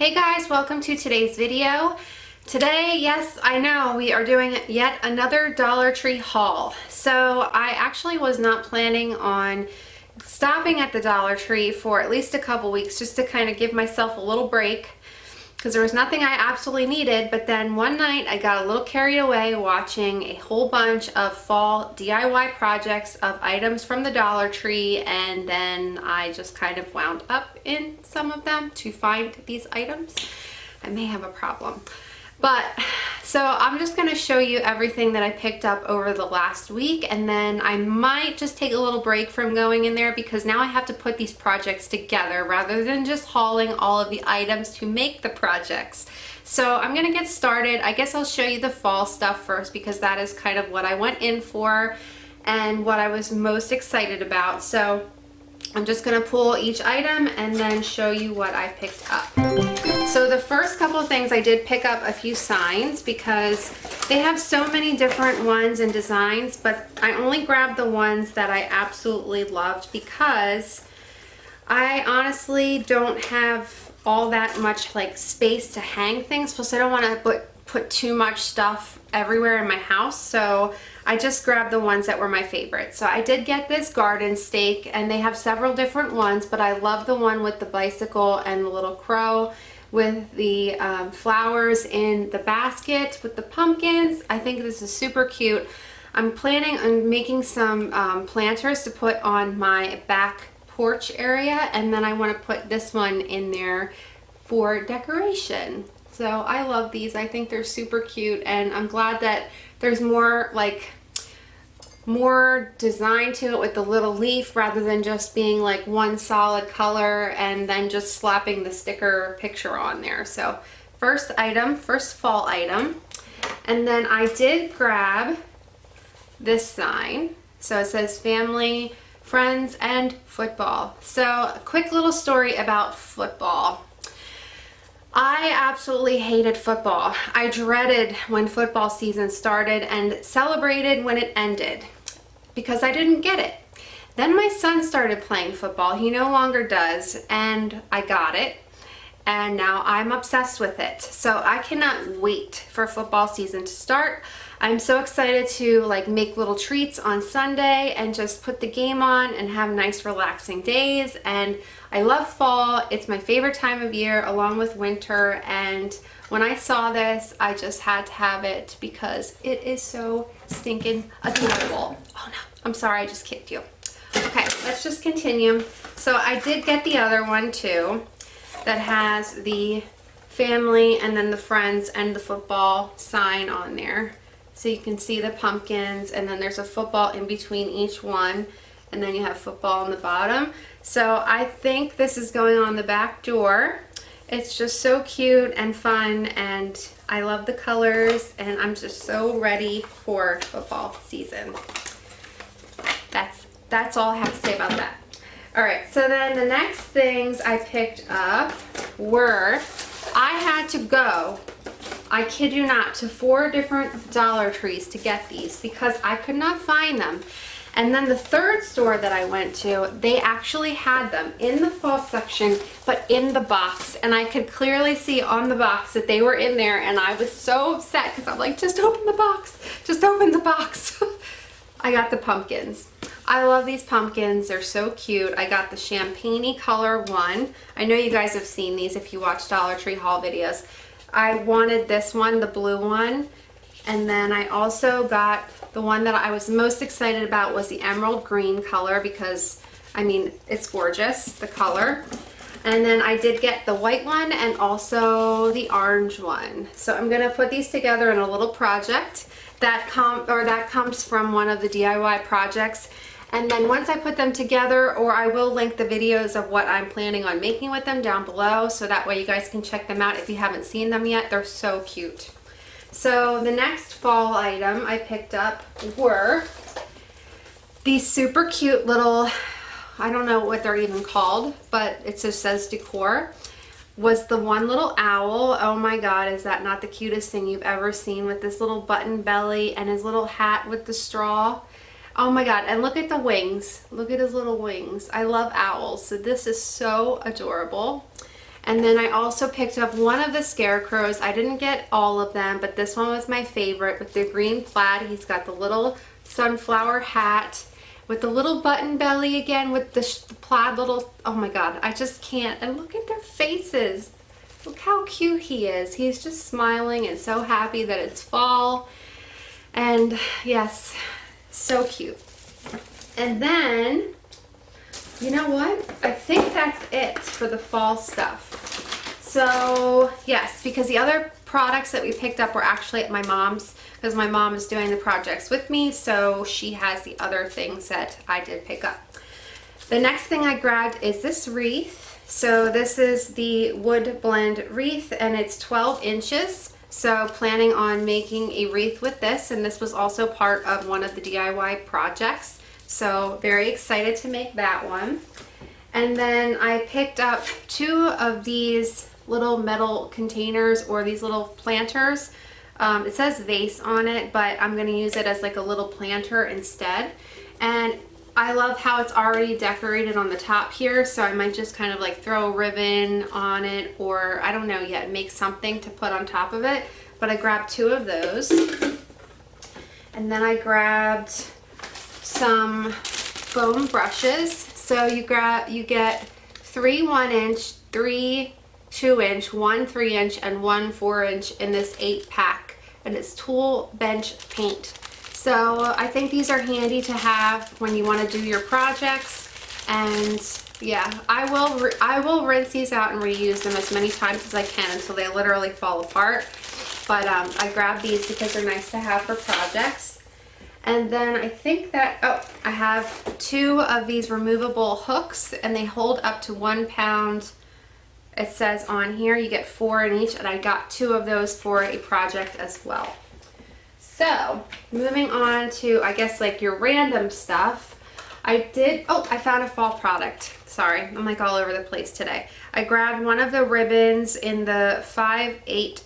Hey guys, welcome to today's video. Today, yes, I know, we are doing yet another Dollar Tree haul. So I actually was not planning on stopping at the Dollar Tree for at least a couple weeks just to kind of give myself a little break because there was nothing I absolutely needed, but then one night I got a little carried away watching a whole bunch of fall DIY projects of items from the Dollar Tree, and then I just kind of wound up in some of them to find these items. I may have a problem. But so I'm just going to show you everything that I picked up over the last week, and then I might just take a little break from going in there because now I have to put these projects together rather than just hauling all of the items to make the projects. So I'm going to get started. I guess I'll show you the fall stuff first because that is kind of what I went in for and what I was most excited about. So I'm just going to pull each item and then show you what I picked up. So the first couple of things, I did pick up a few signs because they have so many different ones and designs, but I only grabbed the ones that I absolutely loved because I honestly don't have all that much like space to hang things, plus I don't want to put too much stuff everywhere in my house, so I just grabbed the ones that were my favorite. So I did get this garden stake, and they have several different ones, but I love the one with the bicycle and the little crow with the flowers in the basket with the pumpkins. I think this is super cute. I'm planning on making some planters to put on my back porch area, and then I want to put this one in there for decoration. So I love these. I think they're super cute, and I'm glad that there's more design to it with the little leaf rather than just being like one solid color and then just slapping the sticker picture on there. So first fall item. And then I did grab this sign. So it says family, friends, and football. So a quick little story about football. I absolutely hated football. I dreaded when football season started and celebrated when it ended because I didn't get it. Then my son started playing football. He no longer does, and I got it, and now I'm obsessed with it. So I cannot wait for football season to start. I'm so excited to like make little treats on Sunday and just put the game on and have nice relaxing days. And I love fall. It's my favorite time of year along with winter, and when I saw this I just had to have it because it is so stinking adorable. Oh no, I'm sorry, I just kicked you. Okay, let's just continue. So I did get the other one too that has the family and then the friends and the football sign on there. So you can see the pumpkins, and then there's a football in between each one, and then you have football on the bottom. So I think this is going on the back door. It's just so cute and fun, and I love the colors, and I'm just so ready for football season. That's all I have to say about that. All right, so then the next things I picked up were, I had to go, I kid you not, to 4 different Dollar Trees to get these because I could not find them. And then the third store that I went to, they actually had them in the fall section, but in the box. And I could clearly see on the box that they were in there, and I was so upset because I'm like, just open the box, just open the box. I got the pumpkins. I love these pumpkins. They're so cute. I got the champagne-y color one. I know you guys have seen these if you watch Dollar Tree haul videos. I wanted this one, the blue one. And then I also got the one that I was most excited about was the emerald green color because, I mean, it's gorgeous, the color. And then I did get the white one and also the orange one. So I'm gonna put these together in a little project that comes from one of the DIY projects. And then once I put them together, or I will link the videos of what I'm planning on making with them down below, so that way you guys can check them out if you haven't seen them yet. They're so cute. So the next fall item I picked up were these super cute little, I don't know what they're even called, but it just says decor. Was the one little owl. Oh my god, is that not the cutest thing you've ever seen, with this little button belly and his little hat with the straw? Oh my god, and look at the wings. Look at his little wings. I love owls, so this is so adorable. And then I also picked up one of the Scarecrows. I didn't get all of them, but this one was my favorite with the green plaid. He's got the little sunflower hat with the little button belly again with the plaid little, oh my god, I just can't. And look at their faces. Look how cute he is. He's just smiling and so happy that it's fall. And yes, so cute. And then, you know what? I think that's it for the fall stuff. So yes, because the other products that we picked up were actually at my mom's, because my mom is doing the projects with me, so she has the other things that I did pick up. The next thing I grabbed is this wreath. So this is the wood blend wreath, and it's 12 inches. So planning on making a wreath with this, and this was also part of one of the DIY projects. So very excited to make that one. And then I picked up 2 of these little metal containers, or these little planters. It says vase on it, but I'm going to use it as like a little planter instead. And I love how it's already decorated on the top here, so I might just kind of like throw a ribbon on it, or I don't know yet, make something to put on top of it. But I grabbed 2 of those. And then I grabbed some foam brushes. So you get 3 1-inch, 3 2-inch, 1 3-inch, and 1 4-inch in this 8-pack. And it's tool bench paint. So I think these are handy to have when you want to do your projects. And yeah, I will rinse these out and reuse them as many times as I can until they literally fall apart. But I grabbed these because they're nice to have for projects. And then I think that, oh, I have 2 of these removable hooks, and they hold up to 1 pound. It says on here you get 4 in each, and I got 2 of those for a project as well. So moving on to, I guess, like your random stuff. I found a fall product. Sorry, I'm like all over the place today. I grabbed one of the ribbons in the 5/8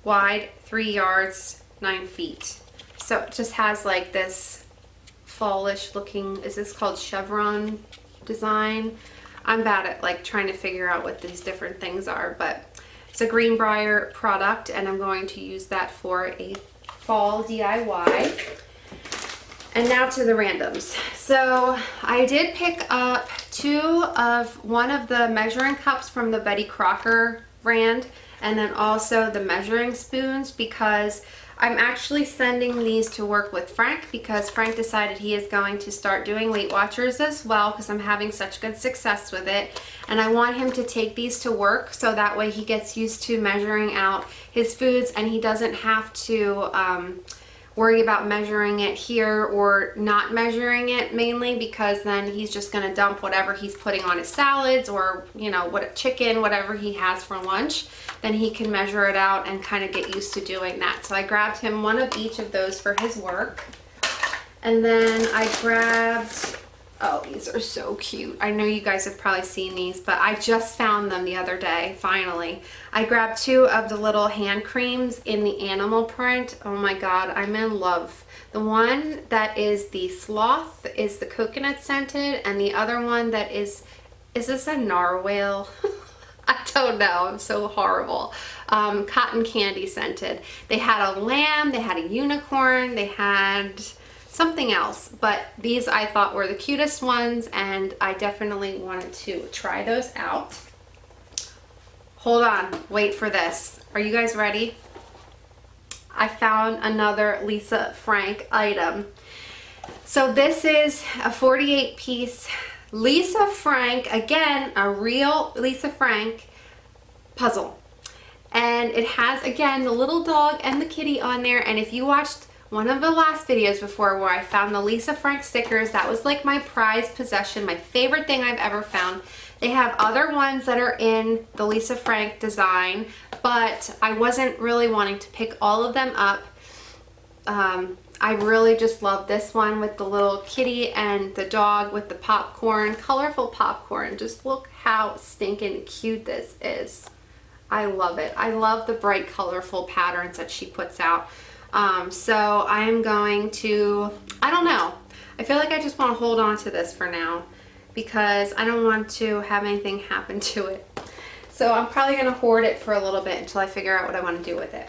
wide, 3 yards, 9 feet. So it just has like this fallish looking, is this called chevron design? I'm bad at like trying to figure out what these different things are, but it's a Greenbrier product, and I'm going to use that for a fall DIY. And now to the randoms. So I did pick up one of the measuring cups from the Betty Crocker brand, and then also the measuring spoons, because I'm actually sending these to work with Frank, because Frank decided he is going to start doing Weight Watchers as well, because I'm having such good success with it. And I want him to take these to work so that way he gets used to measuring out his foods, and he doesn't have to worry about measuring it here or not measuring it, mainly because then he's just going to dump whatever he's putting on his salads, or you know, what chicken, whatever he has for lunch. Then he can measure it out and kind of get used to doing that. So I grabbed him one of each of those for his work. And then I grabbed, oh, these are so cute. I know you guys have probably seen these, but I just found them the other day, finally. I grabbed 2 of the little hand creams in the animal print. Oh my god, I'm in love. The one that is the sloth is the coconut scented, and the other one that is this a narwhal? I don't know, I'm so horrible. Cotton candy scented. They had a lamb, they had a unicorn, they had something else, but these I thought were the cutest ones, and I definitely wanted to try those out. Hold on, wait for this. Are you guys ready? I found another Lisa Frank item. So this is a 48-piece Lisa Frank, again, a real Lisa Frank puzzle. And it has, again, the little dog and the kitty on there. And if you watched one of the last videos before where I found the Lisa Frank stickers, that was like my prized possession, my favorite thing I've ever found. They have other ones that are in the Lisa Frank design, but I wasn't really wanting to pick all of them up. I really just love this one with the little kitty and the dog with the popcorn, colorful popcorn. Just look how stinking cute this is. I love it. I love the bright, colorful patterns that she puts out. So I am going to, I don't know. I feel like I just want to hold on to this for now. because I don't want to have anything happen to it. So I'm probably gonna hoard it for a little bit until I figure out what I want to do with it.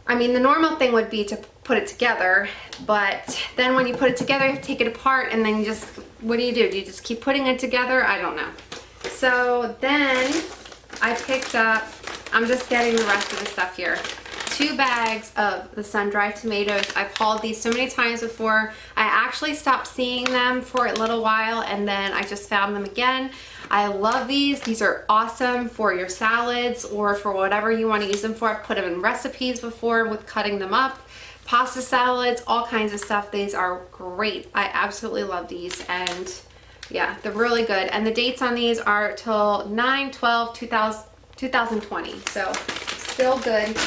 I mean, the normal thing would be to put it together, but then when you put it together, you have to take it apart, and then you just, what do? Do you just keep putting it together? I don't know. So then I picked up, I'm just getting the rest of the stuff here. 2 bags of the sun-dried tomatoes. I've hauled these so many times before. I actually stopped seeing them for a little while, and then I just found them again. I love these. These are awesome for your salads or for whatever you want to use them for. I've put them in recipes before with cutting them up, pasta salads, all kinds of stuff. These are great. I absolutely love these, and yeah, they're really good. And the dates on these are till 9/12/2020, so still good.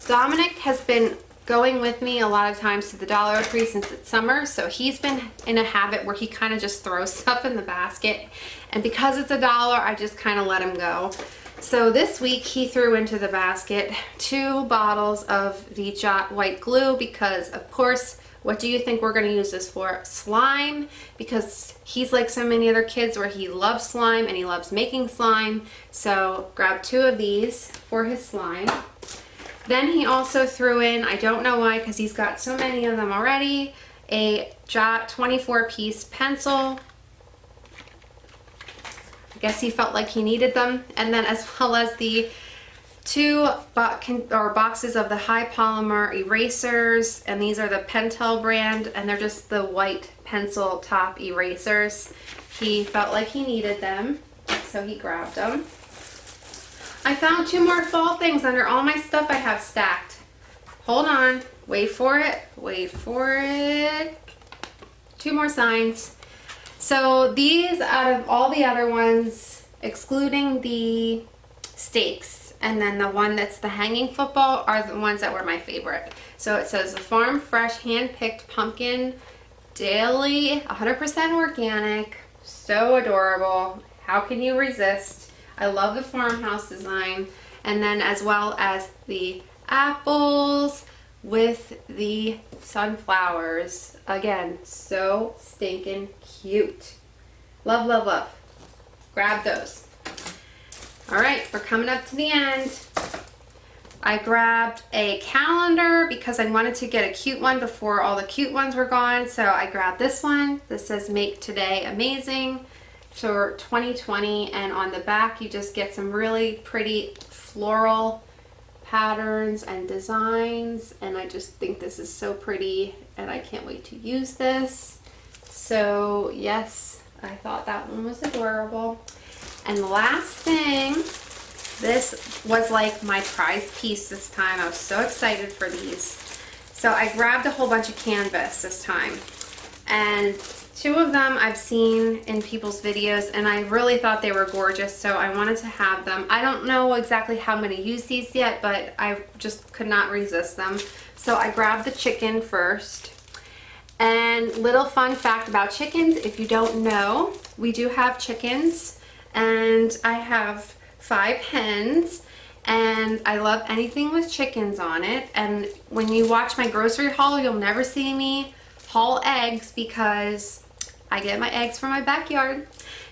Dominic has been going with me a lot of times to the Dollar Tree since it's summer, so he's been in a habit where he kind of just throws stuff in the basket, and because it's $1, I just kind of let him go. So this week he threw into the basket 2 bottles of the Jot white glue because, of course, what do you think we're going to use this for? Slime, because he's like so many other kids where he loves slime and he loves making slime. So grab 2 of these for his slime. Then he also threw in, I don't know why because he's got so many of them already, a Jot 24-piece pencil. I guess he felt like he needed them. And then as well as the 2 boxes of the high polymer erasers, and these are the Pentel brand, and they're just the white pencil top erasers. He felt like he needed them, so he grabbed them. I found 2 more fall things under all my stuff I have stacked. Hold on, wait for it, wait for it. 2 more signs. So these, out of all the other ones, excluding the stakes, and then the one that's the hanging football, are the ones that were my favorite. So it says the Farm Fresh hand-picked pumpkin daily, 100% organic, so adorable. How can you resist? I love the farmhouse design. And then as well as the apples with the sunflowers. Again, so stinking cute. Love, love, love. Grab those. All right, we're coming up to the end. I grabbed a calendar because I wanted to get a cute one before all the cute ones were gone. So I grabbed this one. This says Make Today Amazing for 2020, and on the back you just get some really pretty floral patterns and designs, and I just think this is so pretty and I can't wait to use this. So yes, I thought that one was adorable. And the last thing, this was like my prize piece this time. I was so excited for these. So I grabbed a whole bunch of canvas this time, and 2 of them I've seen in people's videos, and I really thought they were gorgeous, so I wanted to have them. I don't know exactly how I'm going to use these yet, but I just could not resist them. So I grabbed the chicken first. And little fun fact about chickens, if you don't know, we do have chickens, and I have 5 hens, and I love anything with chickens on it. And when you watch my grocery haul, you'll never see me haul eggs because I get my eggs from my backyard.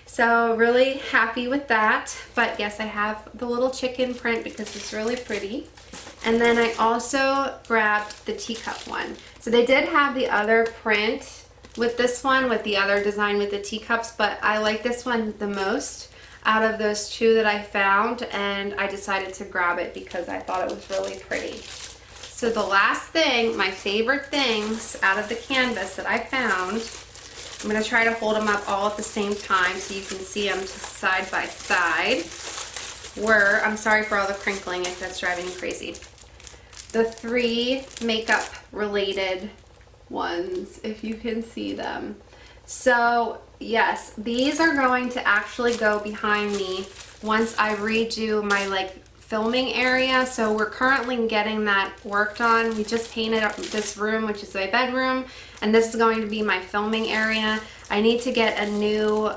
So really happy with that. But yes, I have the little chicken print because it's really pretty. And then I also grabbed the teacup one. So they did have the other print with this one, with the other design with the teacups, but I like this one the most out of those 2 that I found, and I decided to grab it because I thought it was really pretty. So the last thing, my favorite things out of the canvas that I found, I'm going to try to hold them up all at the same time so you can see them side by side, were, I'm sorry for all the crinkling if that's driving you crazy, the 3 makeup related ones, if you can see them. So yes, these are going to actually go behind me once I redo my filming area. So we're currently getting that worked on. We just painted up this room, which is my bedroom, and this is going to be my filming area. I need to get a new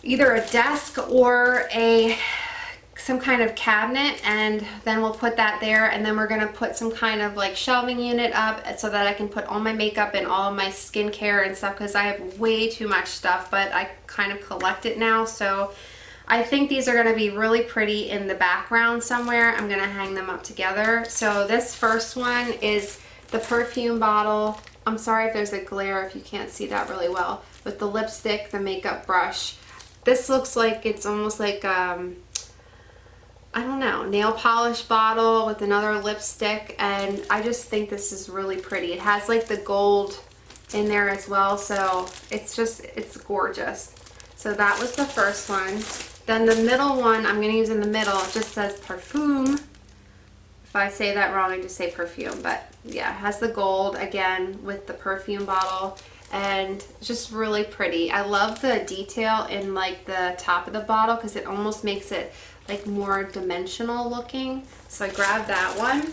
either a desk or some kind of cabinet, and then we'll put that there, and then we're gonna put some kind of like shelving unit up so that I can put all my makeup and all my skincare and stuff, because I have way too much stuff, but I kind of collect it now. So I think these are gonna be really pretty in the background somewhere. I'm gonna hang them up together. So this first one is the Perfume Bottle. I'm sorry if there's a glare, if you can't see that really well, with the lipstick, the makeup brush. This looks like it's almost like, I don't know, nail polish bottle with another lipstick, and I just think this is really pretty. It has like the gold in there as well, so it's gorgeous. So that was the first one. Then the middle one I'm going to use in the middle, it just says Parfum. If I say that wrong, I just say perfume, but yeah, it has the gold again with the perfume bottle, and just really pretty. I love the detail in like the top of the bottle because it almost makes it like more dimensional looking. So I grabbed that one.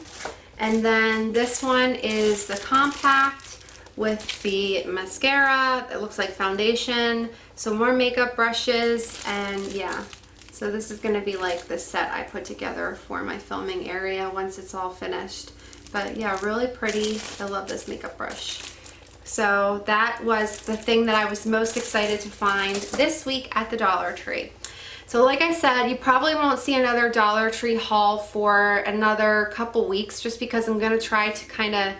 And then this one is the compact with the mascara. It looks like foundation, some more makeup brushes, and yeah. So this is gonna be like the set I put together for my filming area once it's all finished. But yeah, really pretty. I love this makeup brush. So that was the thing that I was most excited to find this week at the Dollar Tree. So like I said, you probably won't see another Dollar Tree haul for another couple weeks, just because I'm gonna try to kind of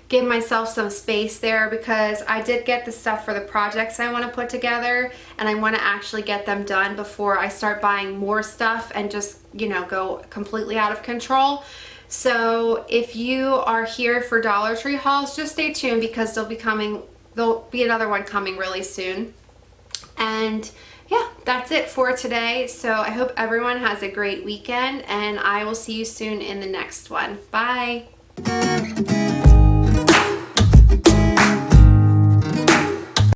give myself some space there, because I did get the stuff for the projects I want to put together, and I want to actually get them done before I start buying more stuff and just, you know, go completely out of control. So if you are here for Dollar Tree hauls, just stay tuned, because there'll be another one coming really soon. And yeah, that's it for today. So I hope everyone has a great weekend, and I will see you soon in the next one. Bye.